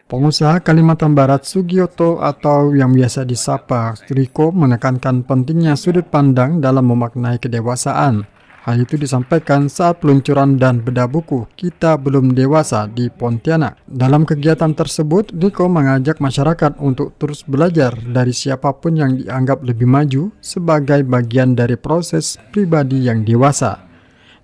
Pengusaha Kalimantan Barat Sugiyoto atau yang biasa disapa Riko menekankan pentingnya sudut pandang dalam memaknai kedewasaan. Hal itu disampaikan saat peluncuran dan bedah buku Kita Belum Dewasa di Pontianak. Dalam kegiatan tersebut, Riko mengajak masyarakat untuk terus belajar dari siapapun yang dianggap lebih maju sebagai bagian dari proses pribadi yang dewasa.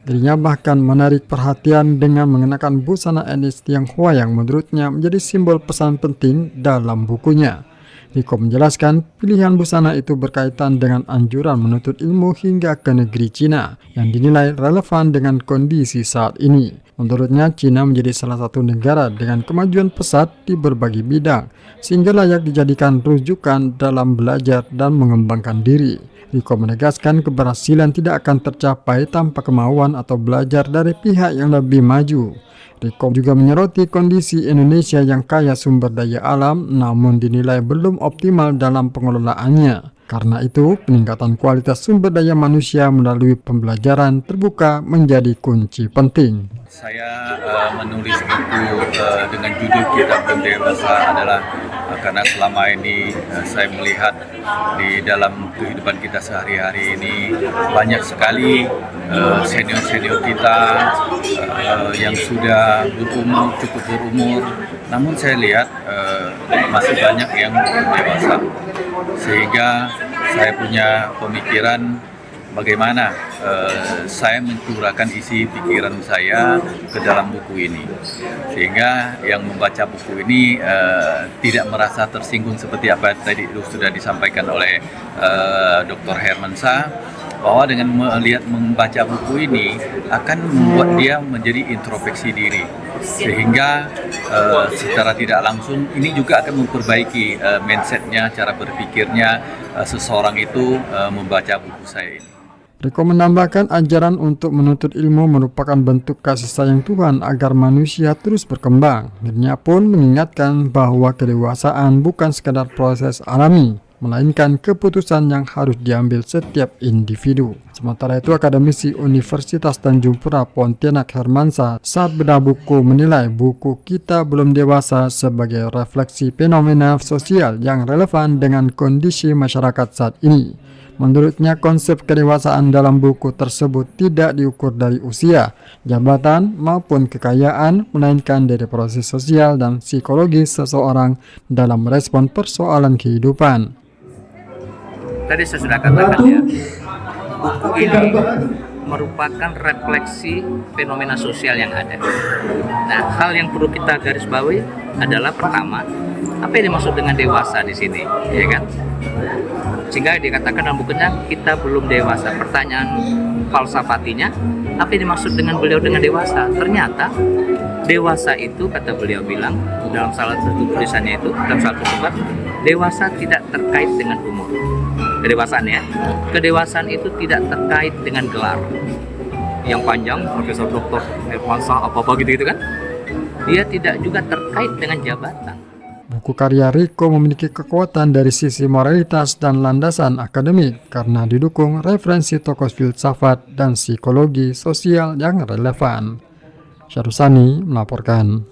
Dirinya bahkan menarik perhatian dengan mengenakan busana etnis Tionghoa yang menurutnya menjadi simbol pesan penting dalam bukunya. Riko menjelaskan pilihan busana itu berkaitan dengan anjuran menuntut ilmu hingga ke negeri Cina yang dinilai relevan dengan kondisi saat ini. Menurutnya, Cina menjadi salah satu negara dengan kemajuan pesat di berbagai bidang, sehingga layak dijadikan rujukan dalam belajar dan mengembangkan diri. Riko menegaskan keberhasilan tidak akan tercapai tanpa kemauan atau belajar dari pihak yang lebih maju. Riko juga menyoroti kondisi Indonesia yang kaya sumber daya alam namun dinilai belum optimal dalam pengelolaannya. Karena itu, peningkatan kualitas sumber daya manusia melalui pembelajaran terbuka menjadi kunci penting. Saya menulis buku dengan judul Kita Belum Dewasa adalah karena selama ini saya melihat di dalam kehidupan kita sehari-hari ini banyak sekali senior-senior kita yang sudah cukup berumur, namun saya lihat masih banyak yang belum dewasa. Sehingga saya punya pemikiran bagaimana saya mencurahkan isi pikiran saya ke dalam buku ini, sehingga yang membaca buku ini tidak merasa tersinggung seperti apa tadi sudah disampaikan oleh Dr. Hermansyah, bahwa dengan membaca buku ini akan membuat dia menjadi introspeksi diri, sehingga secara tidak langsung ini juga akan memperbaiki mindsetnya, cara berpikirnya seseorang itu membaca buku saya ini. Riko menambahkan ajaran untuk menuntut ilmu merupakan bentuk kasih sayang Tuhan agar manusia terus berkembang. Dirinya pun mengingatkan bahwa kedewasaan bukan sekadar proses alami, melainkan keputusan yang harus diambil setiap individu. Sementara itu, akademisi Universitas Tanjung Pura Pontianak Hermansyah saat bedah buku menilai buku Kita Belum Dewasa sebagai refleksi fenomena sosial yang relevan dengan kondisi masyarakat saat ini. Menurutnya, konsep kedewasaan dalam buku tersebut tidak diukur dari usia, jabatan, maupun kekayaan, melainkan dari proses sosial dan psikologis seseorang dalam merespon persoalan kehidupan. Tadi saya sudah katakan ya, buku ini merupakan refleksi fenomena sosial yang ada. Nah, hal yang perlu kita garis bawahi adalah pertama, apa yang dimaksud dengan dewasa di sini, ya kan? Sehingga dikatakan dalam bukunya kita belum dewasa. Pertanyaan falsafatinya, apa yang dimaksud dengan beliau dengan dewasa? Ternyata dewasa itu, kata beliau bilang dalam salah satu tulisannya itu, dalam satu surat, dewasa tidak terkait dengan umur. Kedewasaan ya, kedewasaan itu tidak terkait dengan gelar yang panjang, profesor, doktor, Hermansyah, apa-apa gitu kan. Dia tidak juga terkait dengan jabatan. Buku karya Riko memiliki kekuatan dari sisi moralitas dan landasan akademik karena didukung referensi tokoh filsafat dan psikologi sosial yang relevan. Syarusani melaporkan.